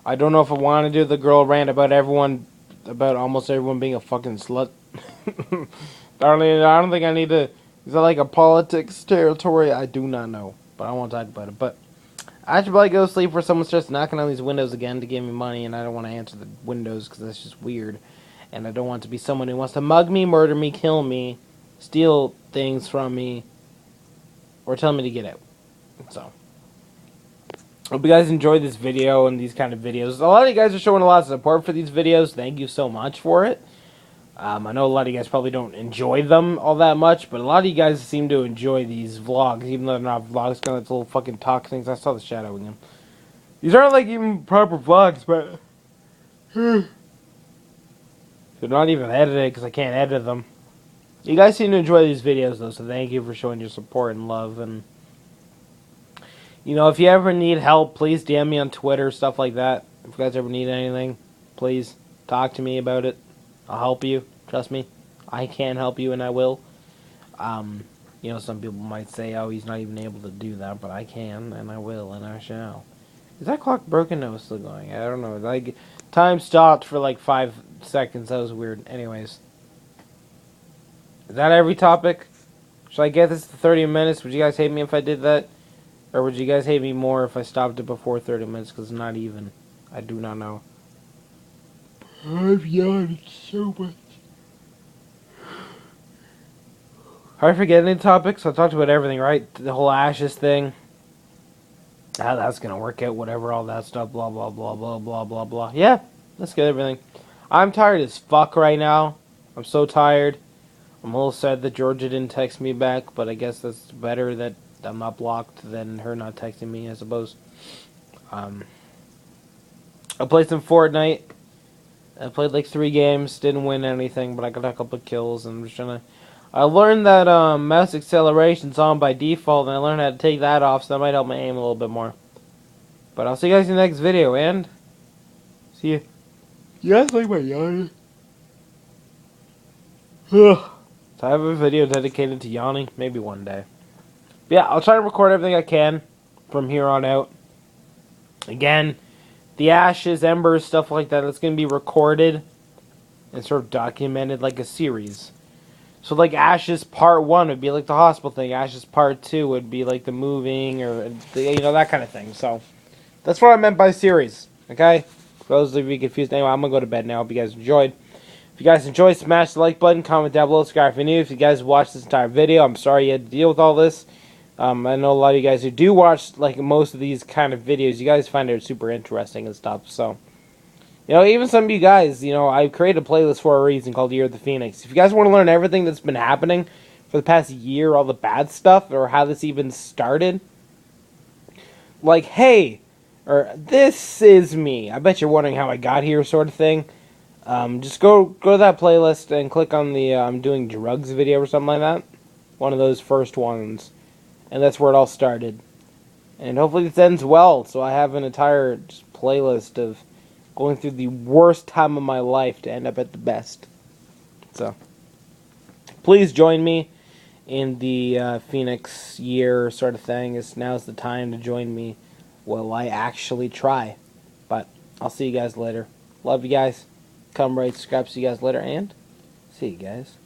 I don't know if I want to do the girl rant about almost everyone being a fucking slut. Darling, I don't think I need to. Is that like a politics territory? I do not know, but I won't talk about it. But I should probably go to sleep before someone starts knocking on these windows again to give me money, and I don't want to answer the windows because that's just weird. And I don't want to be someone who wants to mug me, murder me, kill me, steal things from me, or tell me to get out. So, hope you guys enjoyed this video and these kind of videos. A lot of you guys are showing a lot of support for these videos. Thank you so much for it. I know a lot of you guys probably don't enjoy them all that much, but a lot of you guys seem to enjoy these vlogs, even though they're not vlogs, kind of little fucking talk things. I saw the shadow again. These aren't like even proper vlogs, but they're not even edited because I can't edit them. You guys seem to enjoy these videos though, so thank you for showing your support and love. And if you ever need help, please DM me on Twitter, stuff like that. If you guys ever need anything, please talk to me about it. I'll help you. Trust me. I can help you, and I will. Some people might say, "Oh, he's not even able to do that," but I can, and I will, and I shall. Is that clock broken? No, it's still going. I don't know. Like, time stopped for like 5 seconds. That was weird. Anyways. Is that every topic? Should I get this to 30 minutes? Would you guys hate me if I did that? Or would you guys hate me more if I stopped it before 30 minutes? Because it's not even. I do not know. I've yawned so much. I forget any topics. I talked about everything, right? The whole ashes thing. How that's going to work out, whatever, all that stuff, blah, blah, blah, blah, blah, blah, blah. Yeah, that's good, everything. I'm tired as fuck right now. I'm so tired. I'm a little sad that Georgia didn't text me back, but I guess that's better that I'm not blocked than her not texting me, I suppose. I played some Fortnite. I played like 3 games, didn't win anything, but I got a couple of kills, and I'm just trying to... I learned that mouse acceleration's on by default, and I learned how to take that off, so that might help my aim a little bit more. But I'll see you guys in the next video, and... see you. You guys like my yawning? So I have a video dedicated to yawning, maybe one day. But yeah, I'll try to record everything I can from here on out. Again, the ashes, embers, stuff like that, it's going to be recorded and sort of documented like a series. So like Ashes Part 1 would be like the hospital thing. Ashes Part 2 would be like the moving or, that kind of thing. So that's what I meant by series, okay? For those of you confused, anyway, I'm going to go to bed now. Hope you guys enjoyed. If you guys enjoyed, smash the like button, comment down below, subscribe if you're new. If you guys watched this entire video, I'm sorry you had to deal with all this. I know a lot of you guys who do watch like most of these kind of videos, you guys find it super interesting and stuff. So, even some of you guys, I created a playlist for a reason called Year of the Phoenix. If you guys want to learn everything that's been happening for the past year, all the bad stuff, or how this even started, like, hey, or this is me. I bet you're wondering how I got here sort of thing. Just go to that playlist and click on the I'm doing drugs video or something like that. One of those first ones. And that's where it all started. And hopefully this ends well, so I have an entire just playlist of going through the worst time of my life to end up at the best. So, please join me in the Phoenix year sort of thing. Now's the time to join me while I actually try. But I'll see you guys later. Love you guys. Come right, subscribe. See you guys later, and see you guys.